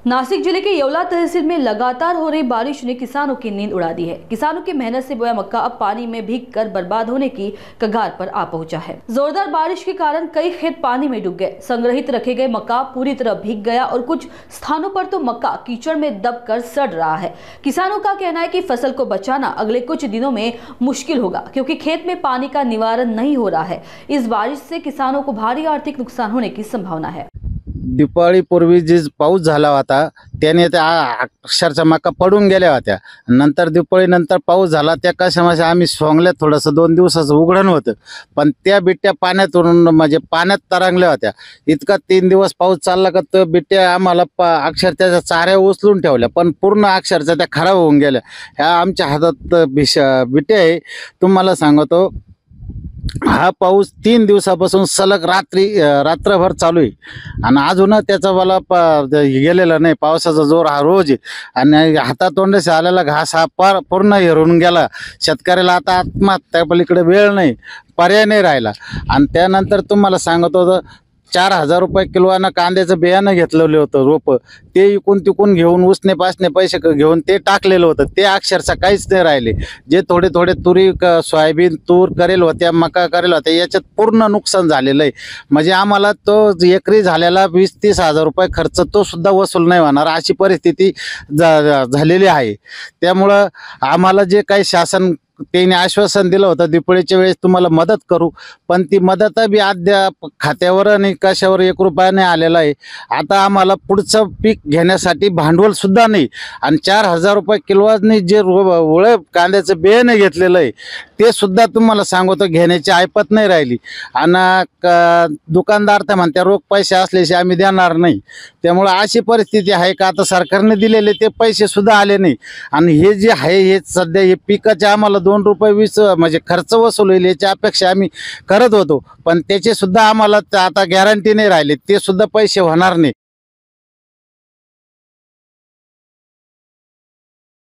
नासिक जिले के येवला तहसील में लगातार हो रही बारिश ने किसानों की नींद उड़ा दी है। किसानों की मेहनत से बोया मक्का अब पानी में भीगकर बर्बाद होने की कगार पर आ पहुंचा है। जोरदार बारिश के कारण कई खेत पानी में डूब गए। संग्रहित रखे गए मक्का पूरी तरह भीग गया और कुछ स्थानों पर तो मक्का कीचड़ में दबकर सड़ रहा है। किसानों का कहना है कि फसल को बचाना अगले कुछ दिनों में मुश्किल होगा, क्योंकि खेत में पानी का निवारण नहीं हो रहा है। इस बारिश से किसानों को भारी आर्थिक नुकसान होने की संभावना है। दिवाळीपूर्वी जे पाऊस झाला होता त्याने त्या अक्षरशः मका पडून गेल्या होत्या। नंतर दिवाळीनंतर पाऊस झाला त्या कशामाशा आम्ही सोंगल्या, थोडंसं 2 दिवसाचं उघडण होतं, पण त्या बिट्ट्या पाण्यातून म्हणजे पाण्यात तरंगल्या होत्या। इतका 3 दिवस पाऊस चालला का तो बिट्ट्या आम्हाला अक्षर त्याच्या चाऱ्या उचलून ठेवल्या, पण पूर्ण अक्षरशः त्या खराब होऊन गेल्या। ह्या आमच्या हातात बिट्ट्या आहे। तुम्हाला सांगतो हा पाऊस 3 दिवसापासून सलग रात्रभर चालू आहे आणि अजून त्याचा मला गेलेला नाही। पावसाचा जोर हा रोज आहे आणि हातातोंडाशी आलेला घास हा पूर्ण हेरून गेला। शेतकऱ्याला आता आत्महत्या पलीकडे वेळ नाही, पर्याय नाही राहिला। आणि त्यानंतर तुम्हाला सांगतो 4,000 रुपये किलोनं कांद्याचं बियाणं घेतलेलं होतं रोप, ते इकून तिकून घेऊन उसने पासने पैसे घेऊन ते टाकलेलं होतं, ते अक्षरशः काहीच नाही राहिले। जे थोडे थोडे तुरी सोयाबीन तूर करेल होत्या, मका करेल होत्या, याच्यात पूर्ण नुकसान झालेलं आहे। म्हणजे आम्हाला तो एकरी झालेला 20-30 हजार रुपये खर्च तो सुद्धा वसूल नाही होणार अशी परिस्थिती झालेली आहे। त्यामुळं आम्हाला जे काही शासन त्यांनी आश्वासन दिलं होतं दिवाळीच्या वेळेस तुम्हाला मदत करू, पण ती मदत बी अद्याप खात्यावर आणि कशावर 1 रुपया नाही आलेला आहे। आता आम्हाला पुढचं पीक घेण्यासाठी भांडवल सुद्धा नाही आणि 4,000 रुपये किलोनी जे ओळे कांद्याचं बियाणं घेतलेलं आहे ते सुद्धा तुम्हाला सांगतो घेण्याची ऐपत नाही राहिली। आणि दुकानदार तर म्हणते रोख पैसे असल्याशिवाय आम्ही देणार नाही। त्यामुळे अशी परिस्थिती आहे का आता सरकारने दिलेले ते पैसे सुद्धा आले नाही आणि हे जे आहे हे सध्या हे पिकाचे आम्हाला 2 रुपये 20 म्हणजे खर्च वसूल होईल याची अपेक्षा आम्ही करत होतो, पण त्याचे सुद्धा आम्हाला आता गॅरंटी नाही राहिली, ते सुद्धा पैसे होणार नाही।